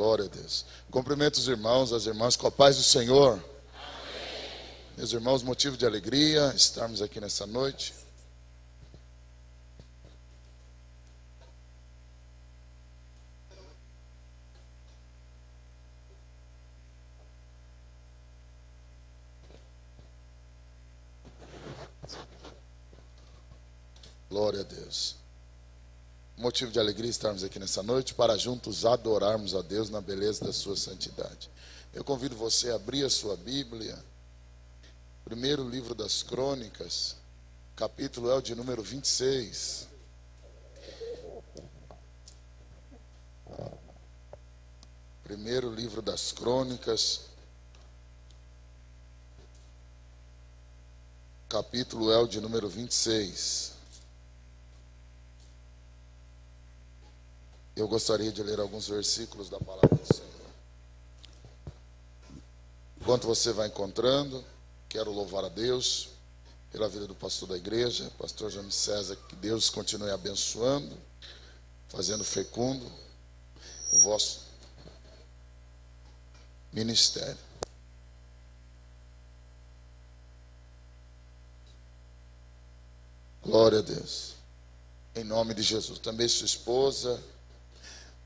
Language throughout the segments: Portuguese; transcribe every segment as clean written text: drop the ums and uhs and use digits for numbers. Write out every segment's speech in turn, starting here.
Glória a Deus. Cumprimento os irmãos, as irmãs, com a paz do Senhor. Amém. Meus irmãos, motivo de alegria estarmos aqui nessa noite. Glória a Deus. Motivo de alegria estarmos aqui nessa noite para juntos adorarmos a Deus na beleza da sua santidade. Eu convido você a abrir a sua Bíblia, primeiro livro das Crônicas, capítulo é o de número 26. Primeiro livro das Crônicas, capítulo é o de número 26. Eu gostaria de ler alguns versículos da palavra do Senhor. Enquanto você vai encontrando, quero louvar a Deus pela vida do pastor da igreja, pastor Jaime César, que Deus continue abençoando, fazendo fecundo o vosso ministério. Glória a Deus. Em nome de Jesus. Também sua esposa,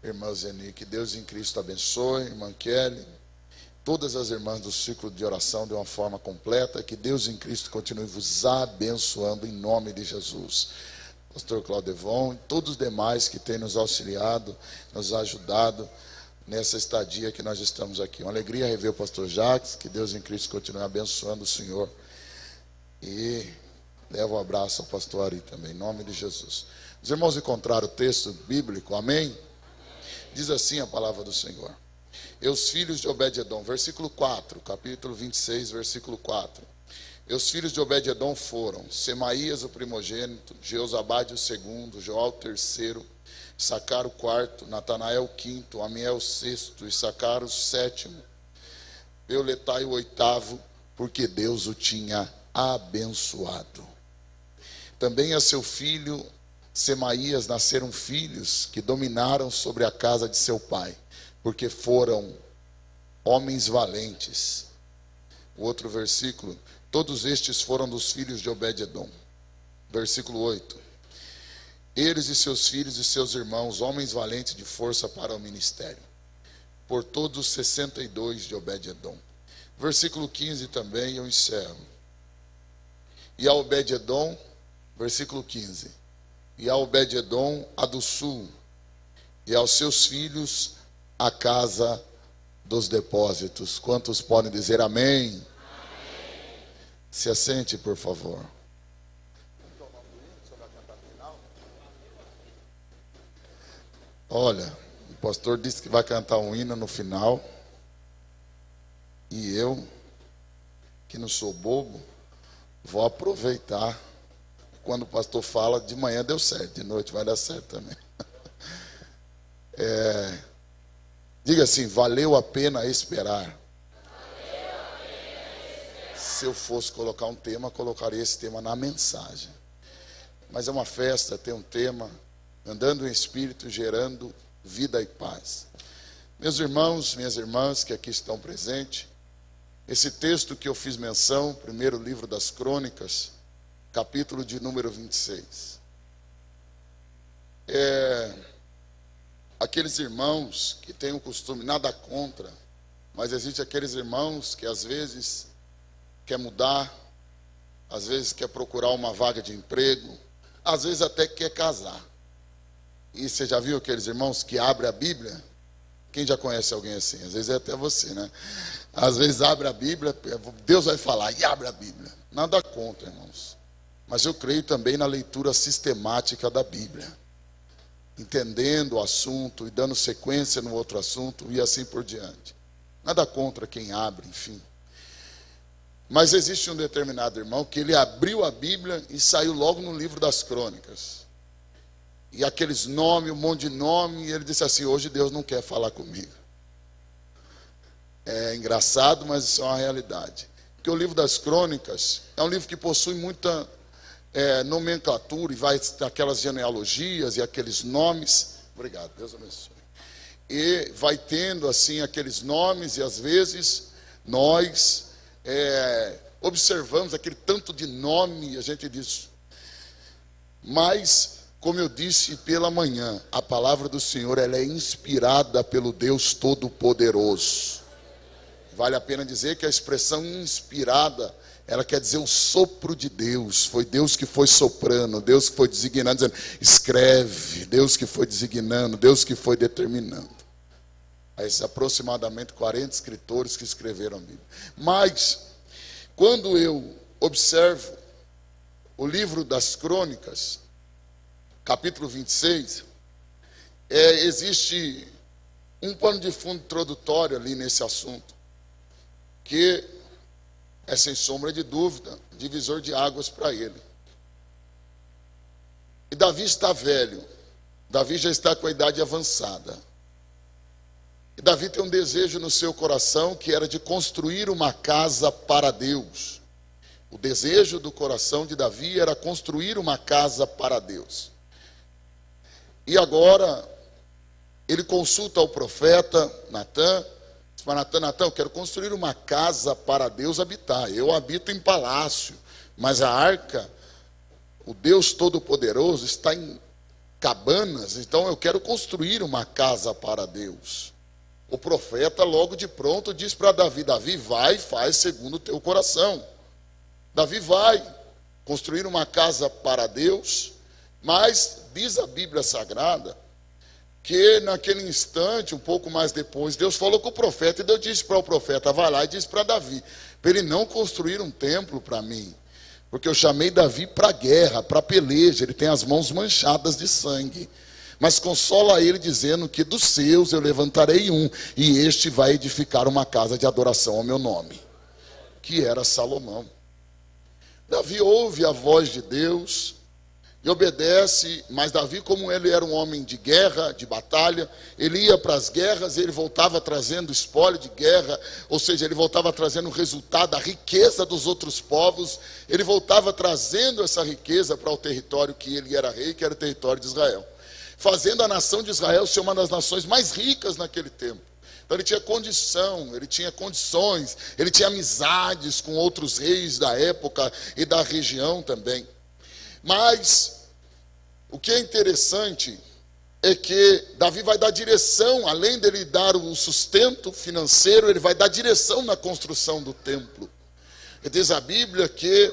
irmã Zeni, que Deus em Cristo abençoe, irmã Kelly, todas as irmãs do ciclo de oração de uma forma completa, que Deus em Cristo continue vos abençoando em nome de Jesus. Pastor Claudevon e todos os demais que têm nos auxiliado, nos ajudado nessa estadia que nós estamos aqui. Uma alegria rever o pastor Jacques, que Deus em Cristo continue abençoando o Senhor. E leva um abraço ao pastor Ari também, em nome de Jesus. Os irmãos encontraram o texto bíblico, amém? Diz assim a palavra do Senhor. E os filhos de Obed-edom, versículo 4, capítulo 26, versículo 4. E os filhos de Obed-edom foram Semaías o primogênito, Jeozabade o segundo, Joal o terceiro, Sacar o quarto, Natanael o quinto, Amiel o sexto, Issacar o sétimo, Peuletai o oitavo, porque Deus o tinha abençoado. Também a seu filho Semaías nasceram filhos que dominaram sobre a casa de seu pai, porque foram homens valentes. O outro versículo, todos estes foram dos filhos de Obed-edom. Versículo 8. Eles e seus filhos e seus irmãos, homens valentes de força para o ministério. Por todos os 62 de Obed-edom. Versículo 15 também, eu encerro. E a Obed-edom, versículo 15. E a Obed-edom a do sul, e aos seus filhos a casa dos depósitos. Quantos podem dizer amém? Amém. Se assente, por favor. Olha, o pastor disse que vai cantar um hino no final, e eu, que não sou bobo, vou aproveitar. Quando o pastor fala, de manhã deu certo, de noite vai dar certo também. Diga assim, valeu a pena esperar. Se eu fosse colocar um tema, colocaria esse tema na mensagem. Mas é uma festa, tem um tema, andando em espírito, gerando vida e paz. Meus irmãos, minhas irmãs que aqui estão presentes, esse texto que eu fiz menção, primeiro livro das Crônicas, capítulo de número 26. Aqueles irmãos que têm o costume, nada contra, mas existe aqueles irmãos que às vezes quer mudar, às vezes quer procurar uma vaga de emprego, às vezes até quer casar. E você já viu aqueles irmãos que abrem a Bíblia? Quem já conhece alguém assim? Às vezes é até você, né? Às vezes abre a Bíblia, Deus vai falar e abre a Bíblia. Nada contra, irmãos. Mas eu creio também na leitura sistemática da Bíblia, entendendo o assunto e dando sequência no outro assunto e assim por diante. Nada contra quem abre, enfim. Mas existe um determinado irmão que ele abriu a Bíblia e saiu logo no livro das Crônicas. E aqueles nomes, um monte de nome, e ele disse assim, hoje Deus não quer falar comigo. É engraçado, mas isso é uma realidade. Porque o livro das Crônicas é um livro que possui muita nomenclatura, e vai aquelas genealogias e aqueles nomes. Obrigado, Deus abençoe. e vai tendo assim aqueles nomes, e às vezes nós observamos aquele tanto de nome e a gente diz, mas como eu disse pela manhã, a palavra do Senhor ela é inspirada pelo Deus Todo-Poderoso. Vale a pena dizer que a expressão inspirada, ela quer dizer o sopro de Deus. Foi Deus que foi soprando, Deus que foi designando, dizendo, escreve. Deus que foi designando, Deus que foi determinando. Há aproximadamente 40 escritores que escreveram a Bíblia. Mas, quando eu observo o livro das Crônicas, capítulo 26, existe um pano de fundo introdutório ali nesse assunto, que é sem sombra de dúvida, divisor de águas para ele. E Davi está velho, Davi já está com a idade avançada. E Davi tem um desejo no seu coração que era de construir uma casa para Deus. O desejo do coração de Davi era construir uma casa para Deus. E agora, ele consulta o profeta Natã, diz para Natã, eu quero construir uma casa para Deus habitar. Eu habito em palácio, mas a arca, o Deus Todo-Poderoso, está em cabanas, então eu quero construir uma casa para Deus. O profeta logo de pronto diz para Davi, Davi vai e faz segundo o teu coração. Davi vai construir uma casa para Deus, mas diz a Bíblia Sagrada que naquele instante, um pouco mais depois, Deus falou com o profeta e Deus disse para o profeta, vai lá e disse para Davi, para ele não construir um templo para mim, porque eu chamei Davi para a guerra, para a peleja, ele tem as mãos manchadas de sangue, mas consola ele dizendo que dos seus eu levantarei um, e este vai edificar uma casa de adoração ao meu nome, que era Salomão. Davi ouve a voz de Deus e obedece, mas Davi, como ele era um homem de guerra, de batalha, ele ia para as guerras e ele voltava trazendo espólio de guerra, ou seja, ele voltava trazendo o resultado, da riqueza dos outros povos, ele voltava trazendo essa riqueza para o território que ele era rei, que era o território de Israel, fazendo a nação de Israel ser uma das nações mais ricas naquele tempo. Então ele tinha condição, ele tinha condições, ele tinha amizades com outros reis da época e da região também. Mas o que é interessante é que Davi vai dar direção, além dele dar o sustento financeiro, ele vai dar direção na construção do templo. E diz a Bíblia que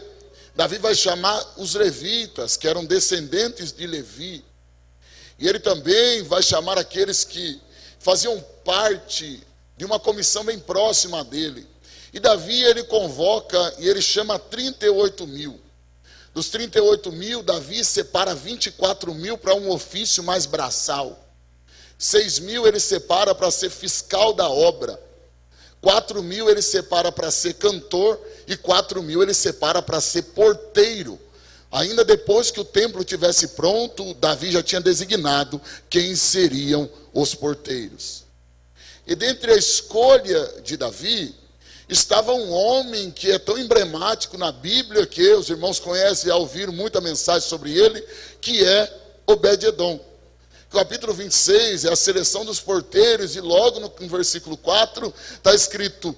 Davi vai chamar os levitas, que eram descendentes de Levi, e ele também vai chamar aqueles que faziam parte de uma comissão bem próxima dele. E Davi, ele convoca e ele chama 38 mil. Dos 38 mil, Davi separa 24 mil para um ofício mais braçal. 6 mil ele separa para ser fiscal da obra. 4 mil ele separa para ser cantor. E 4 mil ele separa para ser porteiro. Ainda depois que o templo estivesse pronto, Davi já tinha designado quem seriam os porteiros. E dentre a escolha de Davi, estava um homem que é tão emblemático na Bíblia, que os irmãos conhecem e já ouviram muita mensagem sobre ele, que é Obed-edom. O capítulo 26 é a seleção dos porteiros, e logo no versículo 4 está escrito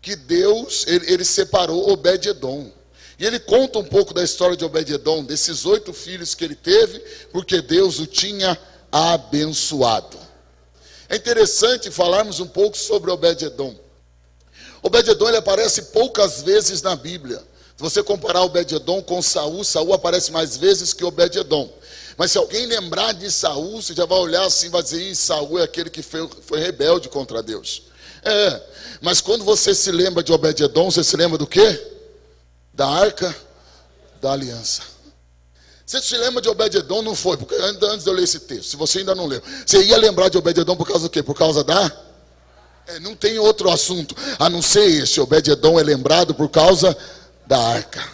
que Deus, ele separou Obed-edom. E ele conta um pouco da história de Obed-edom, desses 8 filhos que ele teve, porque Deus o tinha abençoado. É interessante falarmos um pouco sobre Obed-edom. Obed-edom ele aparece poucas vezes na Bíblia. Se você comparar Obed-edom com Saul, Saul aparece mais vezes que Obed-edom. Mas se alguém lembrar de Saul, você já vai olhar assim e vai dizer, Saul é aquele que foi rebelde contra Deus. Mas quando você se lembra de Obed-edom, você se lembra do quê? Da arca da aliança. Você se lembra de Obed-edom? Não foi, porque antes de eu ler esse texto, se você ainda não leu, você ia lembrar de Obed-edom por causa do quê? Por causa da... não tem outro assunto, a não ser esse. Obed-edom é lembrado por causa da arca.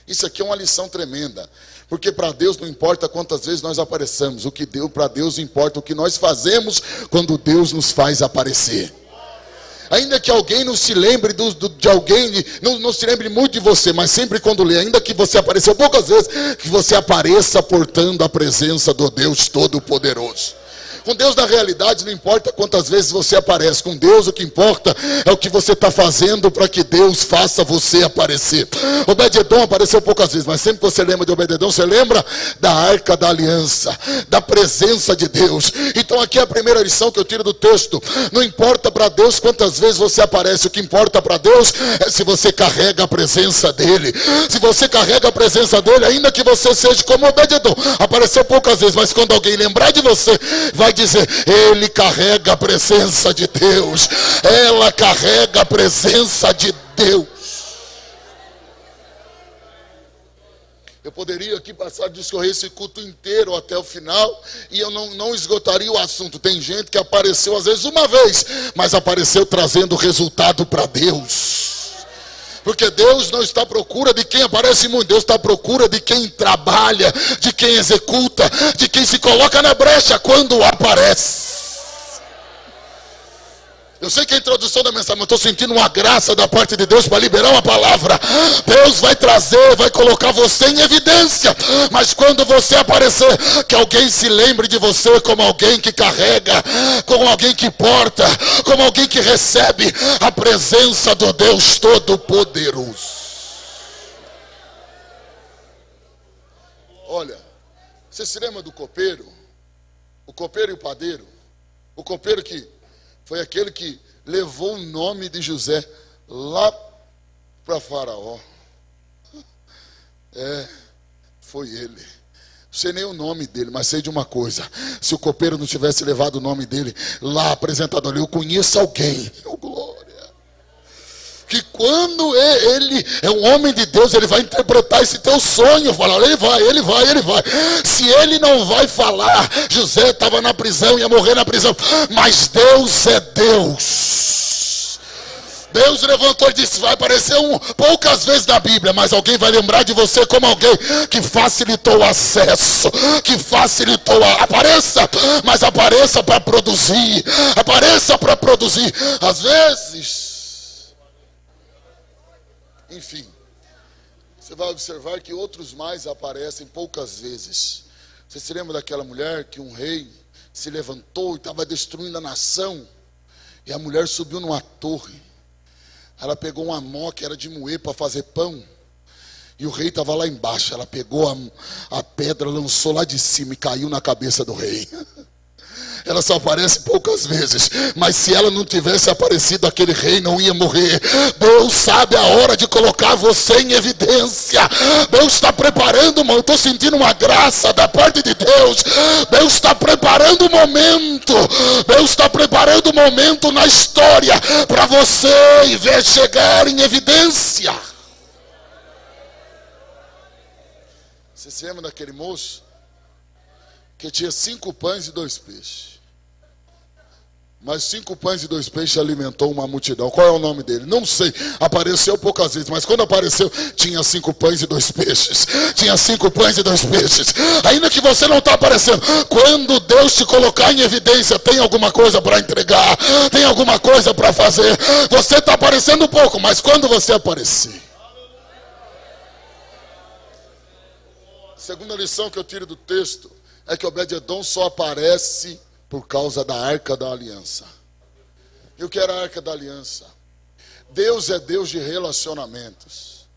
Isso aqui é uma lição tremenda, porque para Deus não importa quantas vezes nós apareçamos, o que deu para Deus importa o que nós fazemos quando Deus nos faz aparecer. Ainda que alguém não se lembre de alguém, não se lembre muito de você, mas sempre quando lê, ainda que você apareceu poucas vezes, que você apareça portando a presença do Deus Todo-Poderoso. Com Deus, na realidade, não importa quantas vezes você aparece. Com Deus, o que importa é o que você está fazendo para que Deus faça você aparecer. Obed-edom apareceu poucas vezes, mas sempre que você lembra de Obed-edom, você lembra da arca da aliança, da presença de Deus. Então aqui é a primeira lição que eu tiro do texto. Não importa para Deus quantas vezes você aparece. O que importa para Deus é se você carrega a presença dele. Se você carrega a presença dele, ainda que você seja como Obed-edom, apareceu poucas vezes, mas quando alguém lembrar de você, vai dizer: ele carrega a presença de Deus, ela carrega a presença de Deus. Eu poderia aqui passar a discorrer esse culto inteiro até o final e eu não esgotaria o assunto. Tem gente que apareceu às vezes uma vez, mas apareceu trazendo resultado para Deus. Porque Deus não está à procura de quem aparece muito. Deus está à procura de quem trabalha, de quem executa, de quem se coloca na brecha quando aparece. Eu sei que é a introdução da mensagem, mas estou sentindo uma graça da parte de Deus para liberar uma palavra. Deus vai trazer, vai colocar você em evidência. Mas quando você aparecer, que alguém se lembre de você como alguém que carrega, como alguém que porta, como alguém que recebe a presença do Deus Todo-Poderoso. Olha, você se lembra do copeiro? O copeiro e o padeiro? O copeiro que foi aquele que levou o nome de José lá para Faraó. Foi ele. Não sei nem o nome dele, mas sei de uma coisa: se o copeiro não tivesse levado o nome dele lá, apresentador, eu conheço alguém, glória, que quando ele é um homem de Deus, ele vai interpretar esse teu sonho. Falar: ele vai. Se ele não vai falar, José estava na prisão, ia morrer na prisão. Mas Deus é Deus. Deus levantou e disse: vai aparecer poucas vezes na Bíblia, mas alguém vai lembrar de você como alguém que facilitou o acesso, que facilitou apareça, mas apareça para produzir. Apareça para produzir. Às vezes, enfim, você vai observar que outros mais aparecem poucas vezes. Você se lembra daquela mulher que um rei se levantou e estava destruindo a nação? E a mulher subiu numa torre. Ela pegou uma mó que era de moer para fazer pão. E o rei estava lá embaixo. Ela pegou a pedra, lançou lá de cima e caiu na cabeça do rei. Ela só aparece poucas vezes, mas se ela não tivesse aparecido, aquele rei não ia morrer. Deus sabe a hora de colocar você em evidência. Deus está preparando, eu estou sentindo uma graça da parte de Deus. Deus está preparando o momento. Deus está preparando o momento na história para você e ver chegar em evidência. Você se lembra daquele moço que tinha 5 pães e 2 peixes? Mas 5 pães e 2 peixes alimentou uma multidão. Qual é o nome dele? Não sei. Apareceu poucas vezes, mas quando apareceu, tinha 5 pães e 2 peixes. Tinha 5 pães e 2 peixes. Ainda que você não está aparecendo, quando Deus te colocar em evidência, tem alguma coisa para entregar, tem alguma coisa para fazer. Você está aparecendo pouco, mas quando você aparecer. Segunda lição que eu tiro do texto é que Obed-edom só aparece por causa da arca da aliança. E o que era a arca da aliança? Deus é Deus de relacionamentos.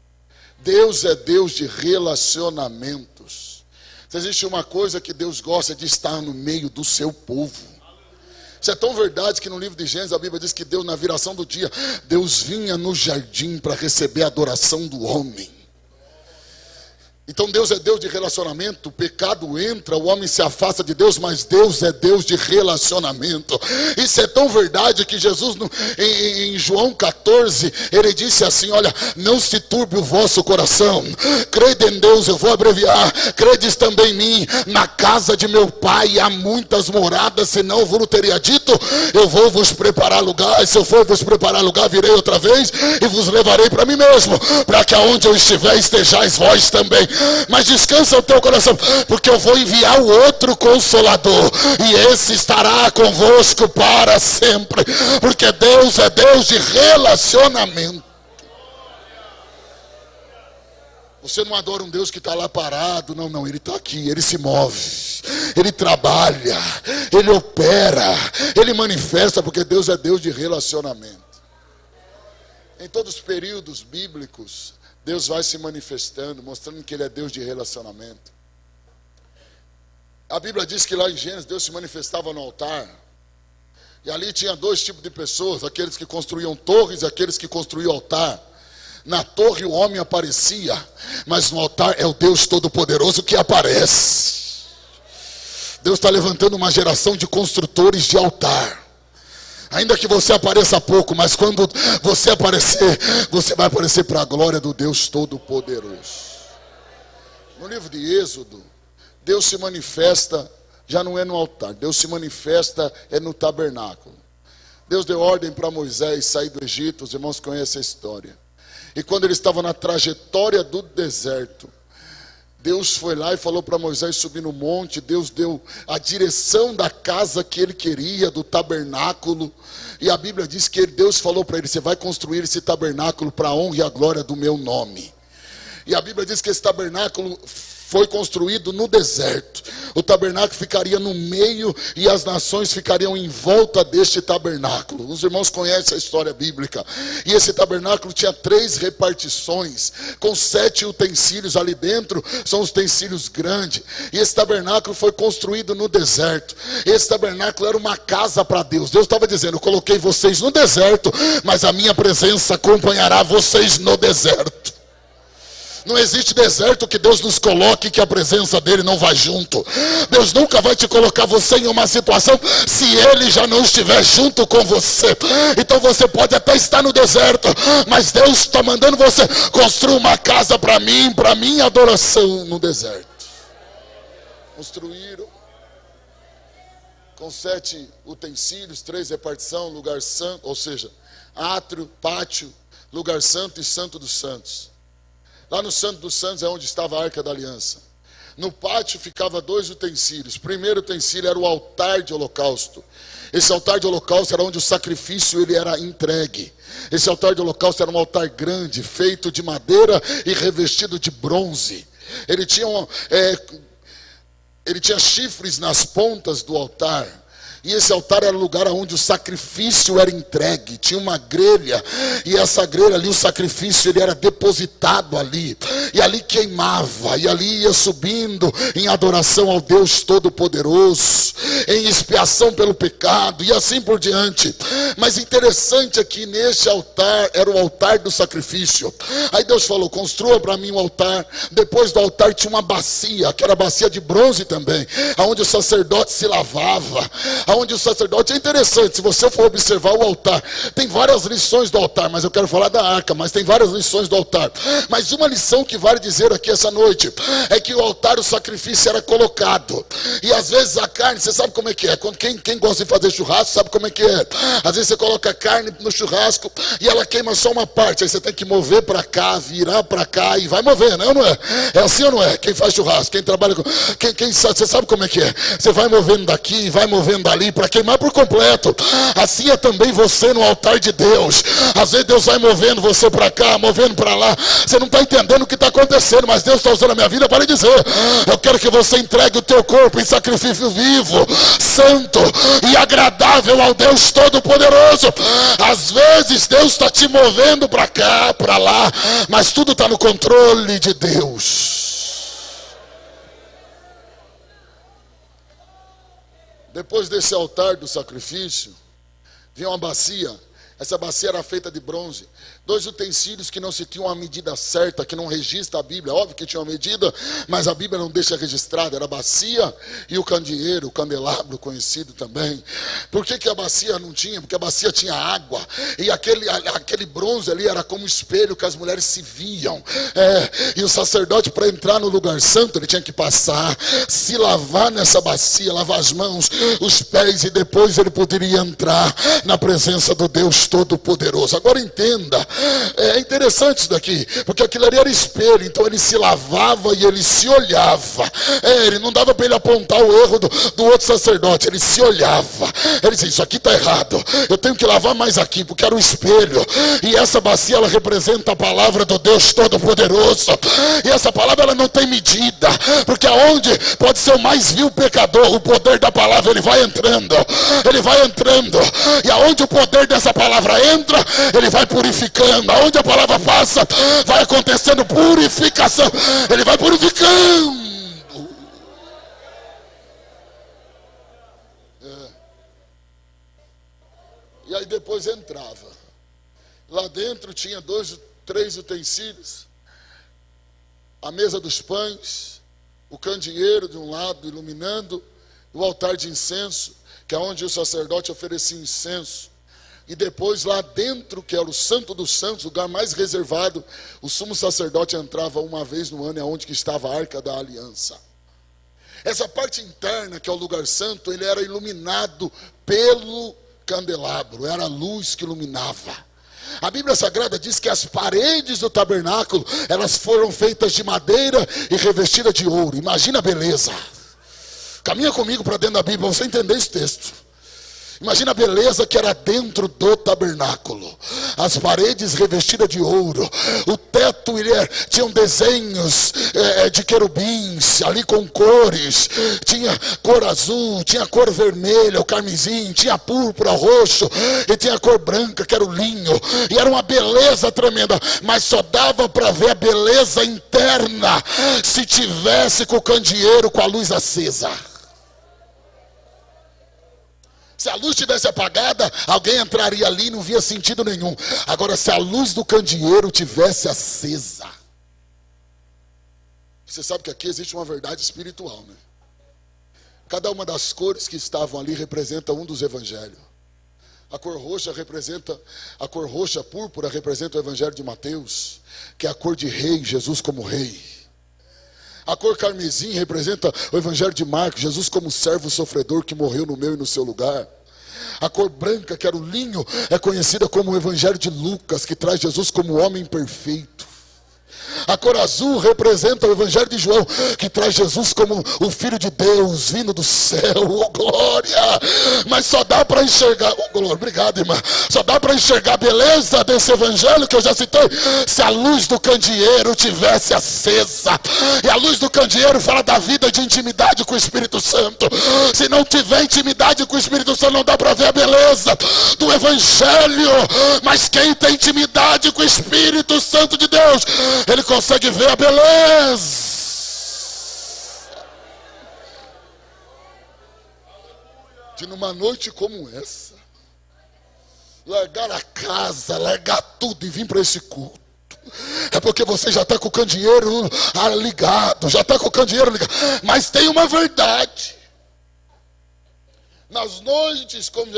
Deus é Deus de relacionamentos. Se existe uma coisa que Deus gosta, de estar no meio do seu povo. Isso é tão verdade que no livro de Gênesis a Bíblia diz que Deus, na viração do dia, Deus vinha no jardim para receber a adoração do homem. Então Deus é Deus de relacionamento. O pecado entra, o homem se afasta de Deus, mas Deus é Deus de relacionamento. Isso é tão verdade que Jesus em João 14, ele disse assim: olha, não se turbe o vosso coração, crede em Deus, eu vou abreviar, credes também em mim. Na casa de meu pai há muitas moradas, senão eu vos teria dito, eu vou vos preparar lugar. E se eu for vos preparar lugar, virei outra vez e vos levarei para mim mesmo, para que aonde eu estiver estejais vós também. Mas descansa o teu coração, porque eu vou enviar o outro Consolador, e esse estará convosco para sempre. Porque Deus é Deus de relacionamento. Você não adora um Deus que está lá parado. Não, não, Ele está aqui, Ele se move, Ele trabalha, Ele opera, Ele manifesta, porque Deus é Deus de relacionamento. Em todos os períodos bíblicos, Deus vai se manifestando, mostrando que Ele é Deus de relacionamento. A Bíblia diz que lá em Gênesis, Deus se manifestava no altar. E ali tinha dois tipos de pessoas, aqueles que construíam torres e aqueles que construíam altar. Na torre o homem aparecia, mas no altar é o Deus Todo-Poderoso que aparece. Deus está levantando uma geração de construtores de altar. Ainda que você apareça pouco, mas quando você aparecer, você vai aparecer para a glória do Deus Todo-Poderoso. No livro de Êxodo, Deus se manifesta, já não é no altar, Deus se manifesta é no tabernáculo. Deus deu ordem para Moisés sair do Egito, os irmãos conhecem a história. E quando ele estava na trajetória do deserto, Deus foi lá e falou para Moisés subir no monte. Deus deu a direção da casa que ele queria, do tabernáculo. E a Bíblia diz que Deus falou para ele: você vai construir esse tabernáculo para a honra e a glória do meu nome. E a Bíblia diz que esse tabernáculo foi construído no deserto. O tabernáculo ficaria no meio e as nações ficariam em volta deste tabernáculo. Os irmãos conhecem a história bíblica. E esse tabernáculo tinha 3 repartições, com 7 utensílios ali dentro, são os utensílios grandes. E esse tabernáculo foi construído no deserto. Esse tabernáculo era uma casa para Deus. Deus estava dizendo: eu coloquei vocês no deserto, mas a minha presença acompanhará vocês no deserto. Não existe deserto que Deus nos coloque que a presença dele não vai junto. Deus nunca vai te colocar você em uma situação se ele já não estiver junto com você. Então você pode até estar no deserto, mas Deus está mandando você construir uma casa para mim, para minha adoração no deserto. Construíram com 7 utensílios, 3 repartição, lugar santo, ou seja, átrio, pátio, lugar santo e santo dos santos. Lá no Santo dos Santos é onde estava a Arca da Aliança. No pátio ficava 2 utensílios. O primeiro utensílio era o altar de holocausto. Esse altar de holocausto era onde o sacrifício ele era entregue. Esse altar de holocausto era um altar grande, feito de madeira e revestido de bronze. Ele tinha chifres nas pontas do altar. E esse altar era o lugar onde o sacrifício era entregue. Tinha uma grelha. E essa grelha ali, o sacrifício, ele era depositado ali. E ali queimava. E ali ia subindo em adoração ao Deus Todo-Poderoso. Em expiação pelo pecado. E assim por diante. Mas interessante é que neste altar era o altar do sacrifício. Aí Deus falou: construa para mim um altar. Depois do altar tinha uma bacia, que era bacia de bronze também. Onde o sacerdote se lavava. Onde o sacerdote, é interessante, se você for observar o altar, tem várias lições do altar, mas eu quero falar da arca, mas tem várias lições do altar. Mas uma lição que vale dizer aqui essa noite, é que o altar, o sacrifício era colocado, e às vezes a carne, você sabe como é que é, quem gosta de fazer churrasco sabe como é que é, às vezes você coloca a carne no churrasco, e ela queima só uma parte, aí você tem que mover para cá, virar para cá, e vai mover, não é? É assim ou não é? Quem faz churrasco, quem trabalha com, quem sabe, você sabe como é que é, você vai movendo daqui, vai movendo ali, para queimar por completo. Assim é também você no altar de Deus. Às vezes Deus vai movendo você para cá, movendo para lá, você não está entendendo o que está acontecendo, mas Deus está usando a minha vida para lhe dizer: eu quero que você entregue o teu corpo em sacrifício vivo, santo e agradável ao Deus Todo-Poderoso. Às vezes Deus está te movendo para cá, para lá, mas tudo está no controle de Deus. Depois desse altar do sacrifício, vinha uma bacia. Essa bacia era feita de bronze. 2 utensílios que não se tinham uma medida certa, que não registra a Bíblia. Óbvio que tinha uma medida, mas a Bíblia não deixa registrado. Era a bacia e o candeeiro, o candelabro conhecido também. Por que a bacia não tinha? Porque a bacia tinha água. E aquele bronze ali era como um espelho que as mulheres se viam. E o sacerdote, para entrar no lugar santo, ele tinha que passar, se lavar nessa bacia, lavar as mãos, os pés, e depois ele poderia entrar na presença do Deus Todo-Poderoso. Agora entenda, é interessante isso daqui, porque aquilo ali era espelho, então ele se lavava e ele se olhava. Ele não dava para ele apontar o erro do outro sacerdote, ele se olhava. Ele dizia, isso aqui está errado, eu tenho que lavar mais aqui, porque era o espelho. E essa bacia, ela representa a palavra do Deus Todo-Poderoso. E essa palavra, ela não tem medida, porque aonde pode ser o mais vil pecador, o poder da palavra, ele vai entrando. Ele vai entrando. E aonde o poder dessa palavra entra, ele vai purificando. Aonde a palavra passa, vai acontecendo purificação. Ele vai purificando. E aí depois entrava. Lá dentro tinha 2, 3 utensílios. A mesa dos pães, o candeeiro de um lado iluminando, o altar de incenso, que é onde o sacerdote oferecia incenso. E depois lá dentro, que era o Santo dos Santos, o lugar mais reservado, o sumo sacerdote entrava uma vez no ano, é onde que estava a Arca da Aliança. Essa parte interna, que é o lugar santo, ele era iluminado pelo candelabro, era a luz que iluminava. A Bíblia Sagrada diz que as paredes do tabernáculo, elas foram feitas de madeira e revestidas de ouro. Imagina a beleza. Caminha comigo para dentro da Bíblia, para você entender esse texto. Imagina a beleza que era dentro do tabernáculo. As paredes revestidas de ouro. O teto, tinha desenhos de querubins, ali com cores. Tinha cor azul, tinha cor vermelha, o carmesim, tinha púrpura, roxo, e tinha cor branca, que era o linho. E era uma beleza tremenda, mas só dava para ver a beleza interna se tivesse com o candeeiro com a luz acesa. Se a luz tivesse apagada, alguém entraria ali e não via sentido nenhum. Agora, se a luz do candeeiro tivesse acesa. Você sabe que aqui existe uma verdade espiritual, né? Cada uma das cores que estavam ali representa um dos evangelhos. A cor roxa púrpura representa o evangelho de Mateus, que é a cor de rei, Jesus como rei. A cor carmesim representa o evangelho de Marcos, Jesus como servo sofredor que morreu no meu e no seu lugar. A cor branca, que era o linho, é conhecida como o evangelho de Lucas, que traz Jesus como homem perfeito. A cor azul representa o evangelho de João, que traz Jesus como o Filho de Deus, vindo do céu. Oh, glória! Mas só dá para enxergar, oh, glória, obrigado, irmã. Só dá para enxergar a beleza desse evangelho que eu já citei, se a luz do candeeiro tivesse acesa. E a luz do candeeiro fala da vida de intimidade com o Espírito Santo. Se não tiver intimidade com o Espírito Santo, não dá para ver a beleza do evangelho. Mas quem tem intimidade com o Espírito Santo de Deus, ele consegue ver a beleza. De numa noite como essa, largar a casa, largar tudo e vir para esse culto. É porque você já está com o candeeiro ligado, já está com o candeeiro ligado. Mas tem uma verdade. Nas noites, como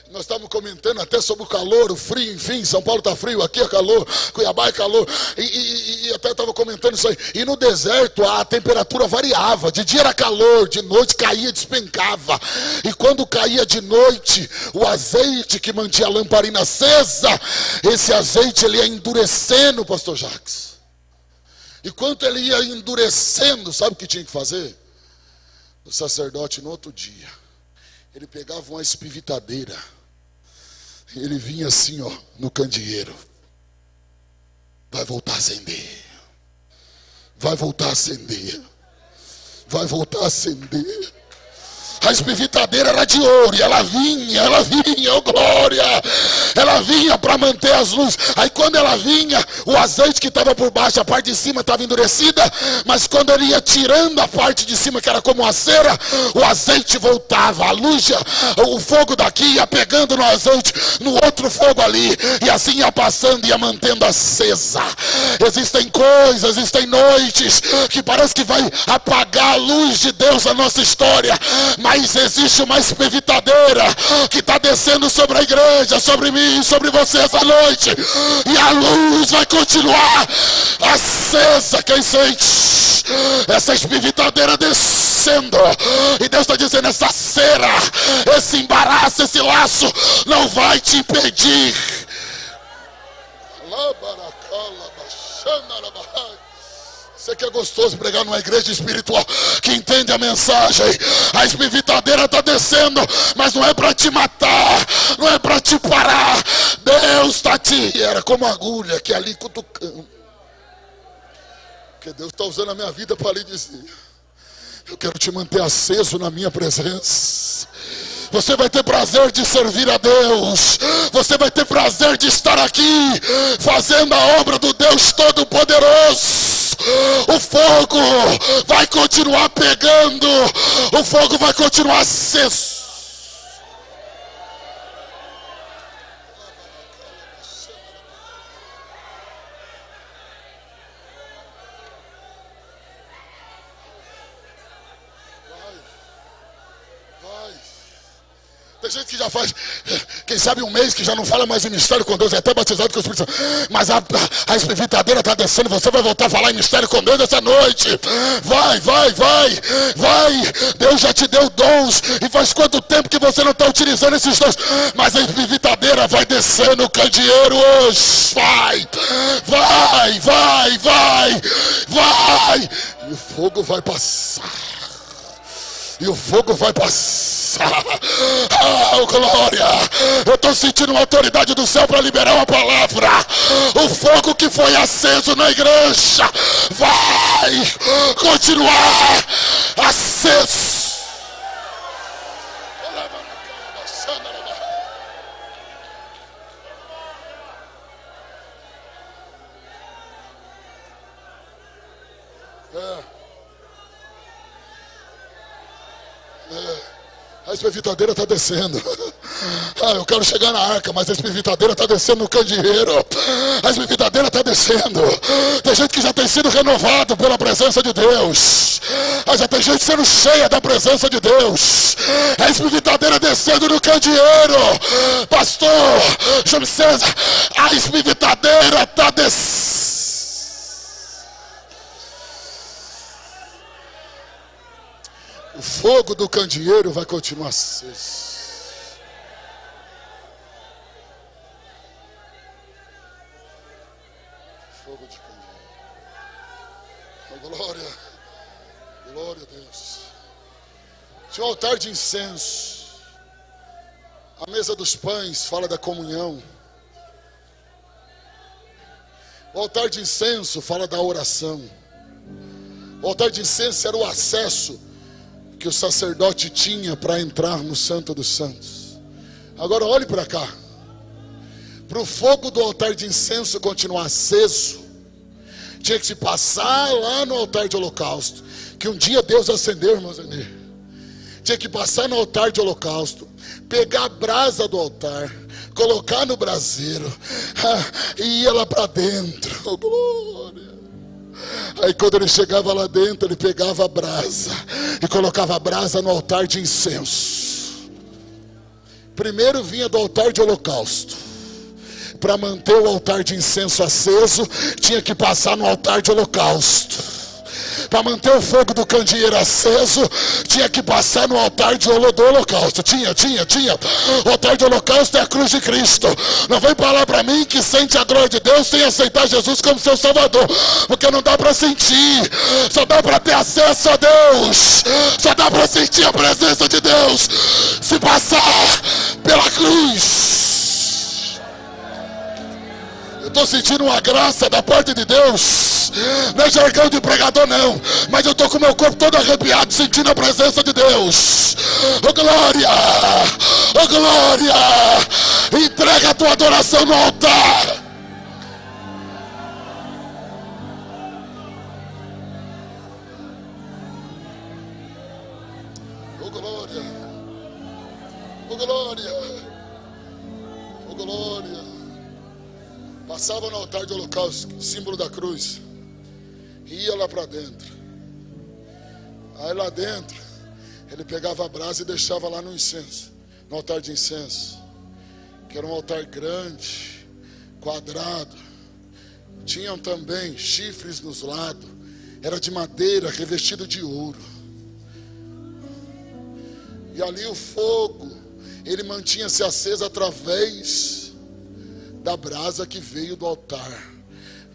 nós estávamos comentando até sobre o calor, o frio, enfim, São Paulo está frio, aqui é calor, Cuiabá é calor, e até estava comentando isso aí. E no deserto a temperatura variava, de dia era calor, de noite caía, despencava. E quando caía de noite, o azeite que mantinha a lamparina acesa, esse azeite ele ia endurecendo, pastor Jacques. E quando ele ia endurecendo, sabe o que tinha que fazer? O sacerdote no outro dia, ele pegava uma espivitadeira, ele vinha assim, ó, no candeeiro. Vai voltar a acender. Vai voltar a acender. Vai voltar a acender. A espivitadeira era de ouro, e ela vinha, oh glória, ela vinha para manter as luzes. Aí quando ela vinha, o azeite que estava por baixo, a parte de cima estava endurecida, mas quando ele ia tirando a parte de cima, que era como uma cera, o azeite voltava, a luz, o fogo daqui ia pegando no azeite, no outro fogo ali, e assim ia passando, ia mantendo acesa. Existem coisas, existem noites, que parece que vai apagar a luz de Deus na nossa história, mas existe uma espivitadeira que está descendo sobre a igreja, sobre mim, sobre você essa noite. E a luz vai continuar acesa. Quem sente essa espivitadeira descendo? E Deus está dizendo, essa cera, esse embaraço, esse laço não vai te impedir Você que é gostoso pregar numa igreja espiritual que entende a mensagem. A espivitadeira está descendo, mas não é para te matar, não é para te parar. Deus está te... Era como agulha que ali cutucando. Porque Deus está usando a minha vida para lhe dizer: eu quero te manter aceso na minha presença. Você vai ter prazer de servir a Deus. Você vai ter prazer de estar aqui fazendo a obra do Deus Todo-Poderoso. O fogo vai continuar pegando. O fogo vai continuar aceso. Tem gente que já faz, quem sabe um mês que já não fala mais em mistério com Deus, é até batizado com o Espírito Santo. Mas a espivitadeira está descendo, você vai voltar a falar em mistério com Deus essa noite. Vai. Deus já te deu dons. E faz quanto tempo que você não está utilizando esses dons? Mas a espivitadeira vai descer no candeeiro hoje. Vai. E o fogo vai passar. Oh, glória! Eu estou sentindo uma autoridade do céu para liberar uma palavra. O fogo que foi aceso na igreja vai continuar aceso. A espivitadeira está descendo. Eu quero chegar na arca, mas a espivitadeira está descendo no candeeiro. A espivitadeira está descendo. Tem gente que já tem sido renovado pela presença de Deus. Já tem gente sendo cheia da presença de Deus. A espivitadeira descendo no candeeiro. Pastor Júlio César, a espivitadeira está descendo. O fogo do candeeiro vai continuar aceso. Fogo de candeeiro. Glória a Deus. Tinha um altar de incenso. A mesa dos pães fala da comunhão. O altar de incenso fala da oração. O altar de incenso era o acesso que o sacerdote tinha para entrar no Santo dos Santos. Agora olhe para cá. Para o fogo do altar de incenso continuar aceso, tinha que se passar lá no altar de holocausto, que um dia Deus acendeu, irmãos. Tinha que passar no altar de holocausto, pegar a brasa do altar, colocar no braseiro e ia lá para dentro. Oh, glória! Aí quando ele chegava lá dentro, ele pegava a brasa e colocava a brasa no altar de incenso. Primeiro vinha do altar de holocausto. Para manter o altar de incenso aceso, tinha que passar no altar de holocausto. Para manter o fogo do candeeiro aceso, tinha que passar no altar do holocausto. Tinha. O altar de holocausto é a cruz de Cristo. Não vem falar para mim que sente a glória de Deus sem aceitar Jesus como seu Salvador. Porque não dá para sentir. Só dá para ter acesso a Deus. Só dá para sentir a presença de Deus se passar pela cruz. Eu estou sentindo uma graça da parte de Deus. Não é jargão de pregador não, mas eu estou com o meu corpo todo arrepiado, sentindo a presença de Deus. Oh glória, oh glória. Entrega a tua adoração no altar. Oh glória, oh glória, oh glória. Passava no altar de holocausto, símbolo da cruz, e ia lá para dentro. Aí lá dentro, ele pegava a brasa e deixava lá no incenso, no altar de incenso, que era um altar grande, quadrado. Tinham também chifres nos lados, era de madeira revestido de ouro. E ali o fogo, ele mantinha-se aceso através da brasa que veio do altar.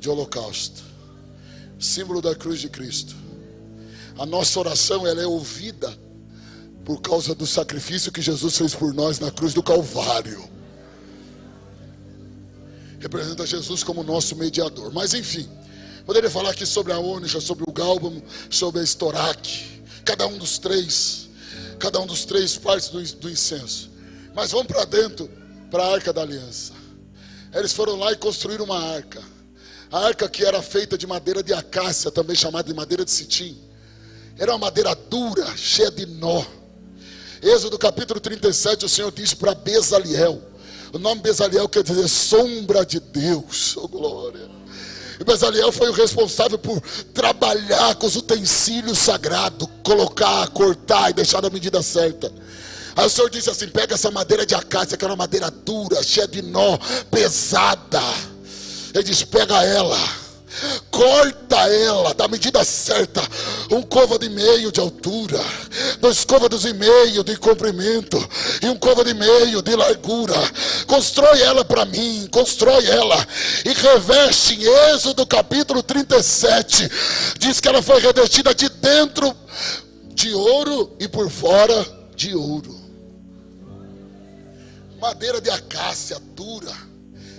de holocausto, símbolo da cruz de Cristo. A nossa oração, ela é ouvida por causa do sacrifício que Jesus fez por nós na cruz do Calvário. Representa Jesus como nosso mediador. Mas enfim, poderia falar aqui sobre a ônica, sobre o gálbano, sobre a estoraque, cada um dos três partes do incenso. Mas vamos para dentro, para a Arca da Aliança. Eles foram lá e construíram uma arca. A arca, que era feita de madeira de acácia, também chamada de madeira de citim, era uma madeira dura, cheia de nó. Êxodo capítulo 37, o Senhor diz para Bezaliel. O nome Bezaliel quer dizer sombra de Deus. Oh, glória. E Bezaliel foi o responsável por trabalhar com os utensílios sagrados, colocar, cortar e deixar na medida certa. Aí o Senhor disse assim: pega essa madeira de acácia, que era uma madeira dura, cheia de nó, pesada. Ele diz: pega ela, corta ela da medida certa, 1 côvado e meio de altura, 2 côvados e meio de comprimento e 1 côvado e meio de largura. Constrói ela para mim, constrói ela e reveste. Em Êxodo capítulo 37 diz que ela foi revestida de dentro de ouro e por fora de ouro. Madeira de acácia dura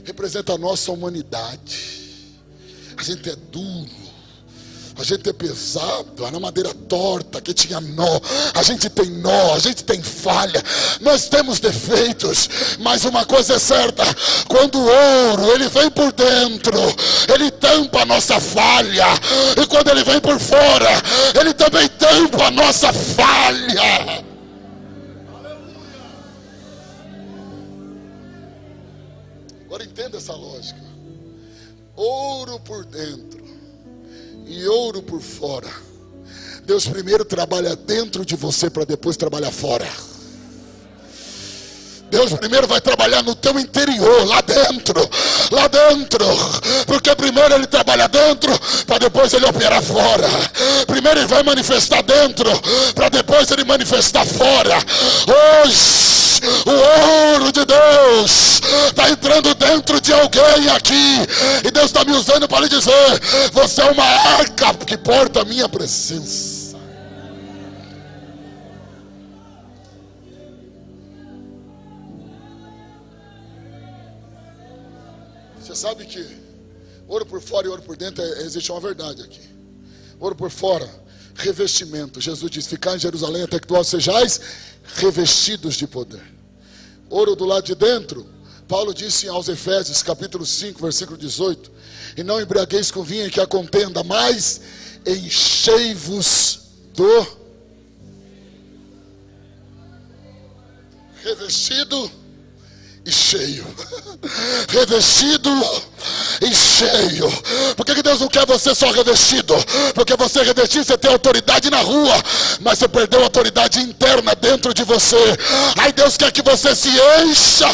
representa a nossa humanidade. A gente é duro, a gente é pesado, era madeira torta que tinha nó. A gente tem nó, a gente tem falha, nós temos defeitos. Mas uma coisa é certa: quando o ouro ele vem por dentro, ele tampa a nossa falha, e quando ele vem por fora, ele também tampa a nossa falha. Agora entenda essa lógica: ouro por dentro e ouro por fora. Deus primeiro trabalha dentro de você para depois trabalhar fora. Deus primeiro vai trabalhar no teu interior, lá dentro, porque primeiro ele trabalha dentro para depois ele operar fora. Primeiro ele vai manifestar dentro para depois ele manifestar fora. Hoje o ouro de Deus está entrando dentro de alguém aqui, e Deus está me usando para lhe dizer: você é uma arca que porta a minha presença. Você sabe que ouro por fora e ouro por dentro, existe uma verdade aqui. Ouro por fora, revestimento. Jesus diz: ficar em Jerusalém até que vós sejais revestidos de poder. Ouro do lado de dentro, Paulo disse aos Efésios capítulo 5 versículo 18: e não embriagueis com vinho em que a contenda, mas enchei-vos do revestido e cheio. Revestido e cheio. Por que Deus não quer você só revestido? Porque você revestido, você tem autoridade na rua, mas você perdeu a autoridade interna dentro de você. Aí Deus quer que você se encha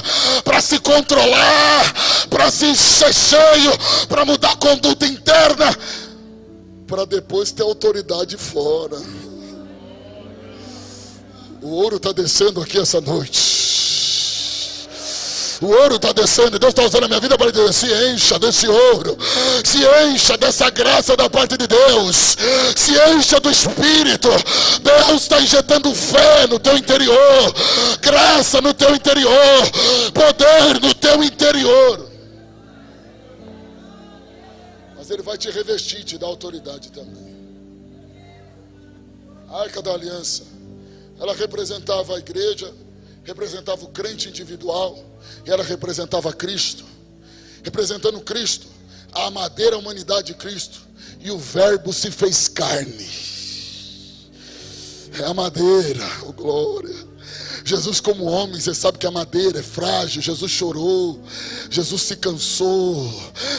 para se controlar, para se encher cheio, para mudar a conduta interna, para depois ter autoridade fora. O ouro está descendo aqui essa noite. O ouro está descendo, e Deus está usando a minha vida para dizer: se encha desse ouro, se encha dessa graça da parte de Deus, se encha do Espírito. Deus está injetando fé no teu interior, graça no teu interior, poder no teu interior. Mas Ele vai te revestir e te dar autoridade também. A Arca da Aliança, ela representava a igreja, representava o crente individual, e ela representava Cristo. Representando Cristo, a madeira, a humanidade de Cristo, e o verbo se fez carne. É a madeira, oh glória. Jesus como homem, você sabe que a madeira é frágil. Jesus chorou, Jesus se cansou,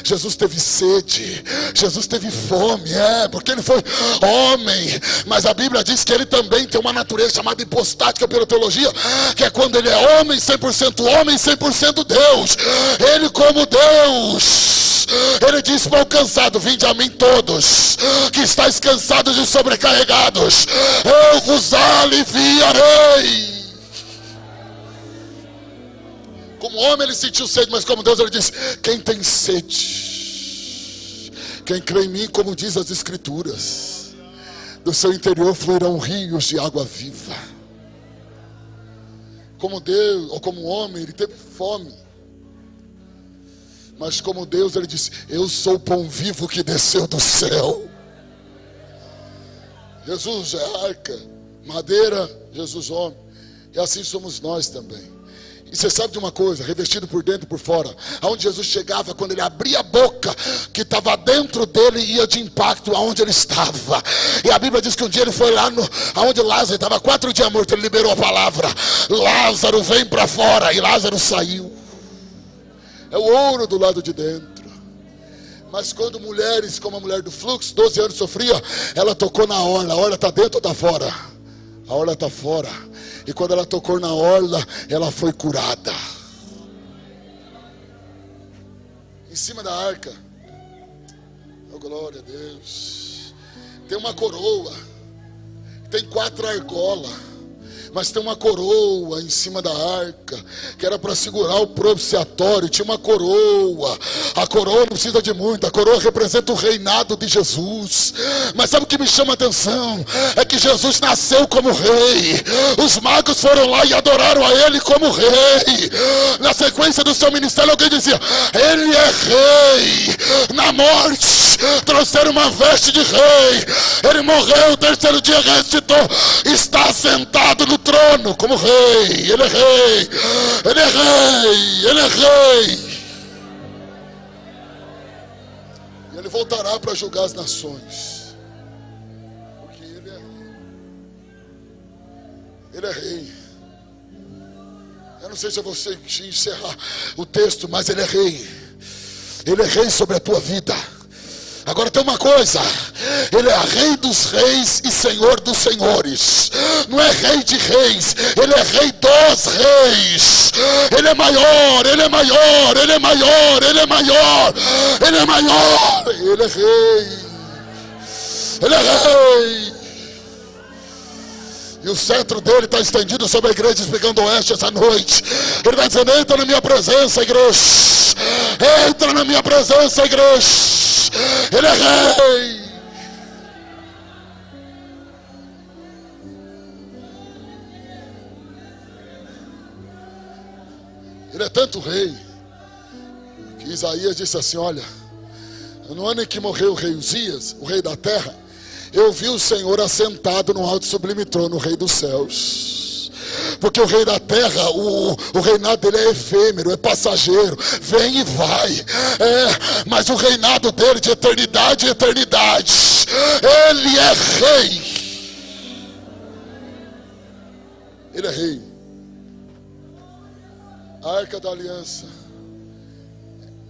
Jesus teve sede, Jesus teve fome, porque ele foi homem. Mas a Bíblia diz que ele também tem uma natureza chamada hipostática pela teologia, que é quando ele é homem 100% Deus. Ele como Deus, ele disse para o cansado: vinde a mim todos que estáis cansados e sobrecarregados, eu vos aliviarei. Como homem ele sentiu sede, mas como Deus ele disse: quem tem sede, Quem crê em mim, como diz as Escrituras, do seu interior fluirão rios de água viva. Como Deus, ou como homem, ele teve fome. Mas como Deus, ele disse: eu sou o pão vivo que desceu do céu. Jesus é a arca, madeira, Jesus homem. E assim somos nós também. E você sabe de uma coisa, revestido por dentro e por fora. Aonde Jesus chegava, quando ele abria a boca, que estava dentro dele, ia de impacto aonde ele estava. E a Bíblia diz que um dia ele foi lá aonde Lázaro estava 4 dias morto. Ele liberou a palavra: Lázaro, vem para fora. E Lázaro saiu. É o ouro do lado de dentro. Mas quando mulheres, como a mulher do fluxo, 12 anos sofria, ela tocou na orla. A orla está dentro ou está fora? A orla está fora. E quando ela tocou na orla, ela foi curada. Em cima da arca, oh glória a Deus, tem uma coroa. Tem 4 argolas, mas tem uma coroa em cima da arca, que era para segurar o propiciatório. Tinha uma coroa. A coroa não precisa de muito. A coroa representa o reinado de Jesus. Mas sabe o que me chama a atenção? É que Jesus nasceu como rei. Os magos foram lá e adoraram a ele como rei. Na sequência do seu ministério, alguém dizia: ele é rei. Na morte trouxeram uma veste de rei. Ele morreu, o 3º dia ressuscitou. Está sentado no trono como rei. Ele é rei. Ele é rei. Ele é rei. E ele voltará para julgar as nações. Porque ele é rei. Ele é rei. Eu não sei se eu vou encerrar o texto, mas ele é rei. Ele é rei sobre a tua vida. Agora tem uma coisa: ele é rei dos reis e senhor dos senhores. Não é rei de reis, ele é rei dos reis. Ele é maior, ele é maior, ele é maior, ele é maior, ele é maior. Ele é rei. Ele é rei. E o cetro dele está estendido sobre a igreja Espigão do Oeste essa noite. Ele vai dizendo: entra na minha presença, igreja. Entra na minha presença, igreja. Ele é rei. Ele é tanto rei que Isaías disse assim: olha, no ano em que morreu o rei Uzias, o rei da terra, eu vi o Senhor assentado no alto e sublime trono, o rei dos céus. Porque o rei da terra, o reinado dele é efêmero, é passageiro, vem e vai. Mas o reinado dele de eternidade em eternidade. Ele é rei. Ele é rei. A arca da aliança,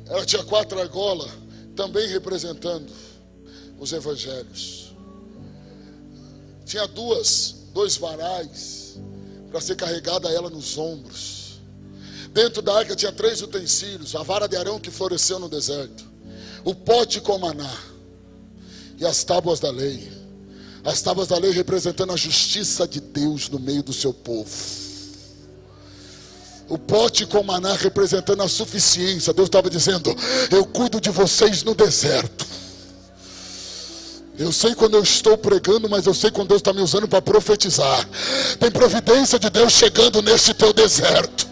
ela tinha 4 argolas, também representando os evangelhos. Tinha 2 varais para ser carregada ela nos ombros. Dentro da arca tinha 3 utensílios: a vara de Arão que floresceu no deserto, o pote com maná e as tábuas da lei. As tábuas da lei representando a justiça de Deus no meio do seu povo. O pote com maná representando a suficiência. Deus estava dizendo: eu cuido de vocês no deserto. Eu sei quando eu estou pregando, mas eu sei quando Deus está me usando para profetizar. Tem providência de Deus chegando neste teu deserto.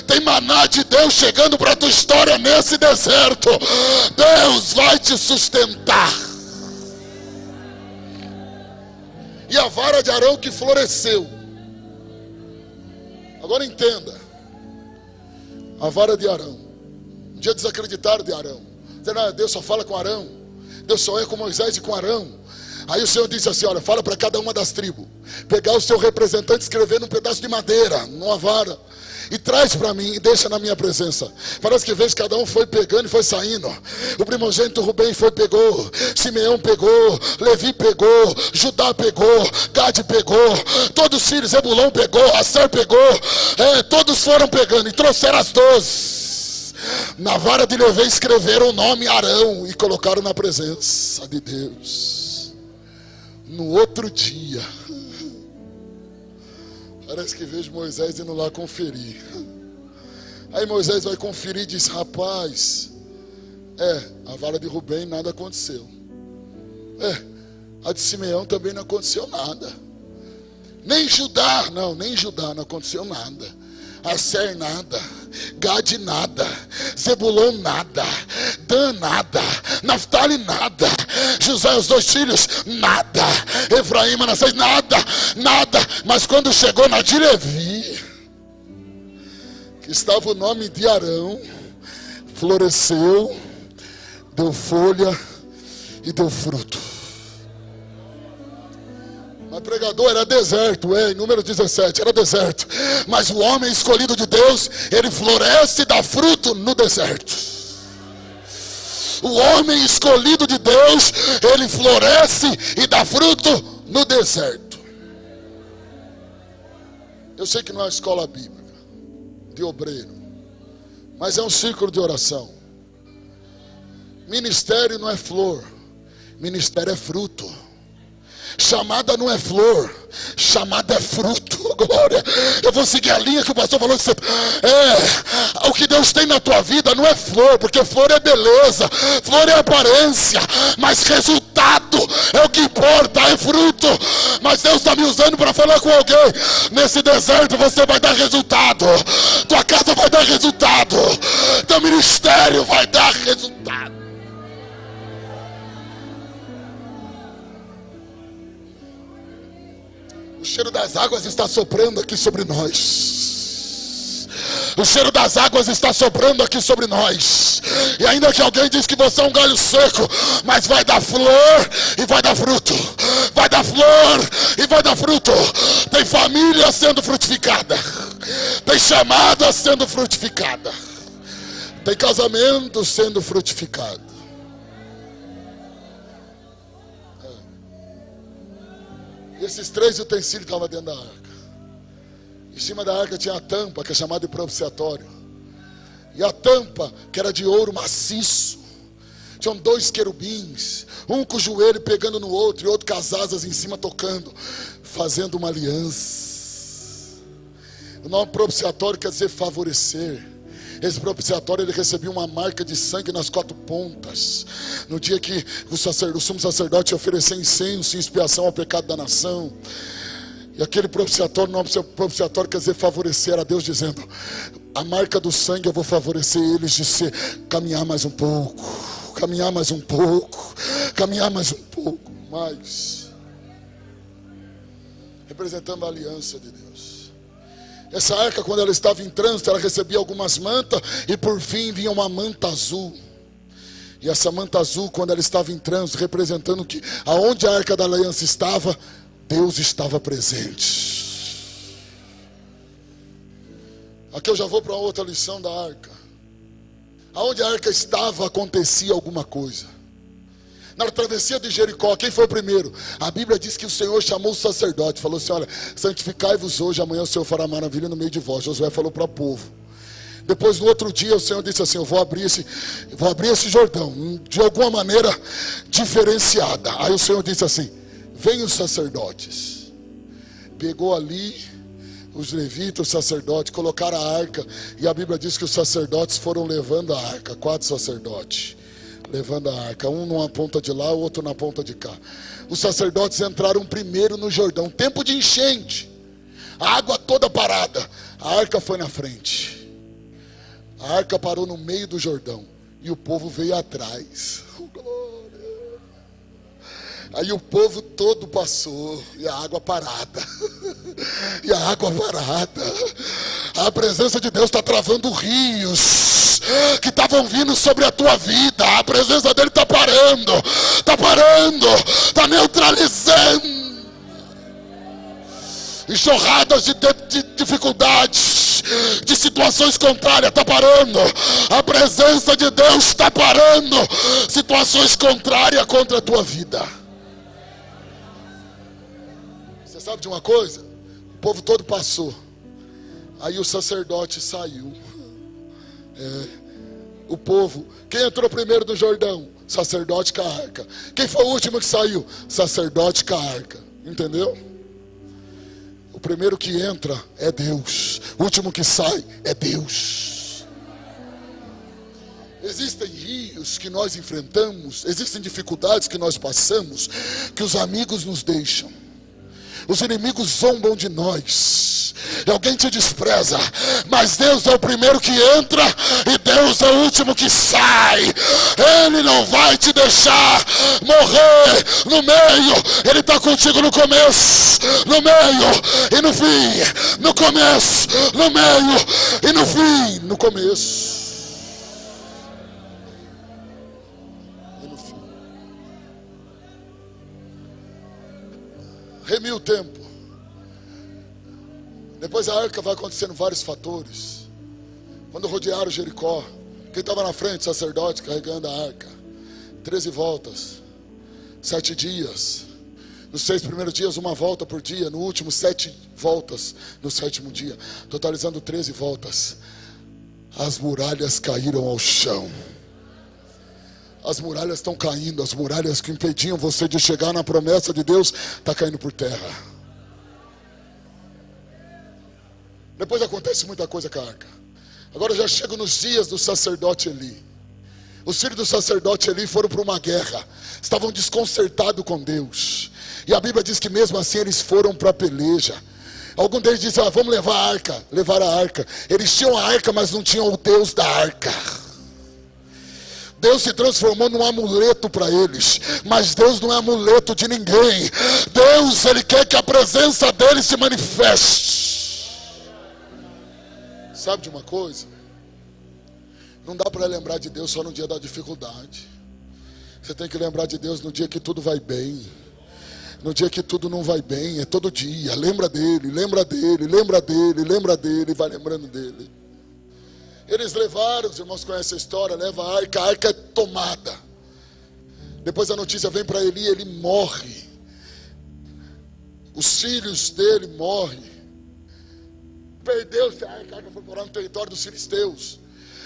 Tem maná de Deus chegando para a tua história nesse deserto. Deus vai te sustentar. E a vara de Arão que floresceu. Agora entenda. A vara de Arão. Um dia desacreditaram de Arão. Disseram: Deus só fala com Arão. Deus só é com Moisés e com Arão. Aí o Senhor disse assim: olha, fala para cada uma das tribos pegar o seu representante, escrever num pedaço de madeira, numa vara, e traz para mim e deixa na minha presença. Parece que vejo cada um foi pegando e foi saindo. O primogênito Rubem foi, pegou. Simeão pegou. Levi pegou. Judá pegou. Gade pegou. Todos os filhos, Zebulão pegou. Aser pegou. Todos foram pegando e trouxeram as 12. Na vara de Levi escreveram o nome Arão e colocaram na presença de Deus. No outro dia, parece que vejo Moisés indo lá conferir. Aí Moisés vai conferir e diz: rapaz, a vara de Rubem nada aconteceu. A de Simeão também não aconteceu nada. Nem Judá não aconteceu nada. Asser nada, Gade nada, Zebulon nada, Dan nada, Naftali nada, José os 2 filhos nada, Efraim, Manassés nada. Mas quando chegou na de Levi, que estava o nome de Arão, floresceu, deu folha e deu fruto. Mas pregador, era deserto, em Números 17, era deserto. Mas o homem escolhido de Deus, ele floresce e dá fruto no deserto. O homem escolhido de Deus, ele floresce e dá fruto no deserto. Eu sei que não é uma escola bíblica de obreiro, mas é um círculo de oração. Ministério não é flor, ministério é fruto. Chamada não é flor, chamada é fruto. Glória. Eu vou seguir a linha que o pastor falou. O que Deus tem na tua vida não é flor, porque flor é beleza, flor é aparência, mas resultado é o que importa, é fruto. Mas Deus está me usando para falar com alguém. Nesse deserto você vai dar resultado, tua casa vai dar resultado, teu ministério vai dar resultado. O cheiro das águas está soprando aqui sobre nós. O cheiro das águas está soprando aqui sobre nós. E ainda que alguém diz que você é um galho seco, mas vai dar flor e vai dar fruto. Vai dar flor e vai dar fruto. Tem família sendo frutificada. Tem chamada sendo frutificada. Tem casamento sendo frutificado. E esses 3 utensílios estavam dentro da arca. Em cima da arca tinha a tampa, que é chamada de propiciatório. E a tampa, que era de ouro maciço. Tinham 2 querubins, um com o joelho pegando no outro, e outro com as asas em cima tocando, fazendo uma aliança. O nome propiciatório quer dizer favorecer. Esse propiciatório, ele recebia uma marca de sangue nas 4 pontas. No dia que o sumo sacerdote oferecia incenso em expiação ao pecado da nação. E aquele propiciatório, o nome propiciatório quer dizer favorecer a Deus, dizendo: a marca do sangue eu vou favorecer eles de ser, caminhar mais um pouco, caminhar mais um pouco, caminhar mais um pouco mais, representando a aliança de Deus. Essa arca, quando ela estava em trânsito, ela recebia algumas mantas, e por fim vinha uma manta azul. E essa manta azul, quando ela estava em trânsito, representando que aonde a arca da aliança estava, Deus estava presente. Aqui eu já vou para outra lição da arca. Aonde a arca estava, acontecia alguma coisa. Na travessia de Jericó, quem foi o primeiro? A Bíblia diz que o Senhor chamou o sacerdote, falou assim: olha, santificai-vos hoje, amanhã o Senhor fará maravilha no meio de vós. Josué falou para o povo. Depois, no outro dia, o Senhor disse assim: eu vou abrir esse Jordão, de alguma maneira diferenciada. Aí o Senhor disse assim: vem os sacerdotes. Pegou ali os levitas, os sacerdotes, colocaram a arca. E a Bíblia diz que os sacerdotes foram levando a arca, 4 sacerdotes. Levando a arca, um numa ponta de lá, o outro na ponta de cá. Os sacerdotes entraram primeiro no Jordão, tempo de enchente, a água toda parada. A arca foi na frente. A arca parou no meio do Jordão, e o povo veio atrás. Aí o povo todo passou, e a água parada. E a água parada. A presença de Deus está travando rios que estavam vindo sobre a tua vida. A presença dele está parando, está neutralizando enxurradas de dificuldades, de situações contrárias. Está parando. A presença de Deus está parando situações contrárias contra a tua vida. Você sabe de uma coisa? O povo todo passou. Aí o sacerdote saiu. O povo. Quem entrou primeiro no Jordão? Sacerdote com a arca. Quem foi o último que saiu? Sacerdote com a arca. Entendeu? O primeiro que entra é Deus. O último que sai é Deus. Existem rios que nós enfrentamos, existem dificuldades que nós passamos, que os amigos nos deixam. Os inimigos zombam de nós, e alguém te despreza, mas Deus é o primeiro que entra e Deus é o último que sai. Ele não vai te deixar morrer no meio. Ele está contigo no começo, no meio e no fim. No começo, no meio e no fim. No começo e no fim. Remi o tempo. Depois a arca vai acontecendo vários fatores. Quando rodearam Jericó, quem estava na frente? Sacerdote carregando a arca. 13 voltas, 7 dias. Nos 6 primeiros dias, 1 volta por dia. No último, 7 voltas no 7º dia, totalizando 13 voltas. As muralhas caíram ao chão. As muralhas estão caindo. As muralhas que impediam você de chegar na promessa de Deus estão caindo por terra. Depois acontece muita coisa com a arca. Agora eu já chego nos dias do sacerdote Eli. Os filhos do sacerdote Eli foram para uma guerra. Estavam desconcertados com Deus. E a Bíblia diz que mesmo assim eles foram para a peleja. Algum deles disse, vamos levar a arca. Levaram a arca. Eles tinham a arca, mas não tinham o Deus da arca. Deus se transformou num amuleto para eles. Mas Deus não é amuleto de ninguém. Deus, Ele quer que a presença dEle se manifeste. Sabe de uma coisa? Não dá para lembrar de Deus só no dia da dificuldade. Você tem que lembrar de Deus no dia que tudo vai bem. No dia que tudo não vai bem, é todo dia. Lembra dele, lembra dele, lembra dele, lembra dele, vai lembrando dele. Eles levaram, os irmãos conhecem a história, leva a arca é tomada. Depois a notícia vem para Eli, ele morre. Os filhos dele morrem. Perdeu-se a arca foi morar no território dos filisteus.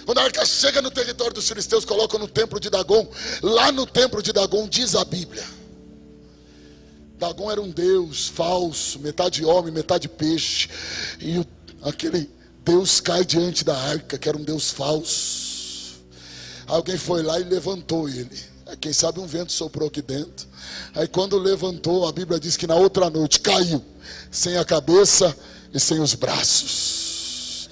Quando a arca chega no território dos filisteus, colocam no templo de Dagom. Lá no templo de Dagom diz a Bíblia, Dagom era um deus falso, metade homem, metade peixe. E aquele Deus cai diante da arca, que era um Deus falso. Alguém foi lá e levantou ele. Quem sabe um vento soprou aqui dentro. Aí quando levantou, a Bíblia diz que na outra noite caiu, sem a cabeça e sem os braços,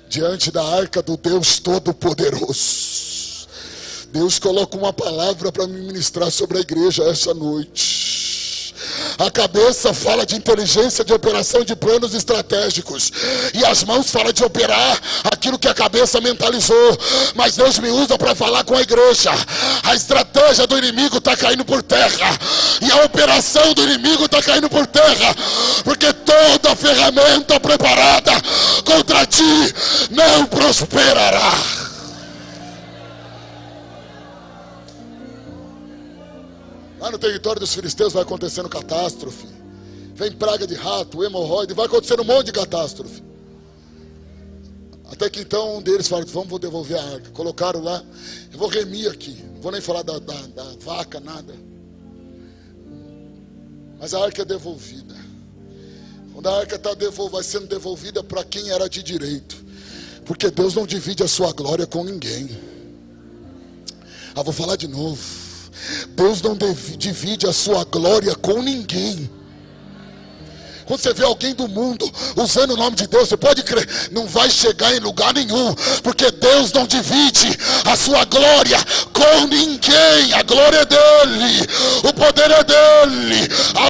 diante da arca do Deus Todo-Poderoso. Deus coloca uma palavra para me ministrar sobre a igreja essa noite. A cabeça fala de inteligência, de operação de planos estratégicos, e as mãos falam de operar aquilo que a cabeça mentalizou. Mas Deus me usa para falar com a igreja. A estratégia do inimigo está caindo por terra, e a operação do inimigo está caindo por terra, porque toda ferramenta preparada contra ti não prosperará. Lá no território dos filisteus vai acontecendo catástrofe. Vem praga de rato, hemorroide, vai acontecendo um monte de catástrofe. Até que então um deles fala, vou devolver a arca. Colocaram lá, eu vou remir aqui. Não vou nem falar da vaca, nada. Mas a arca é devolvida. Quando a arca vai sendo devolvida para quem era de direito. Porque Deus não divide a sua glória com ninguém. Vou falar de novo. Deus não divide a sua glória com ninguém. Quando você vê alguém do mundo usando o nome de Deus, você pode crer, não vai chegar em lugar nenhum, porque Deus não divide a sua glória com ninguém. A glória é dele, o poder é dele,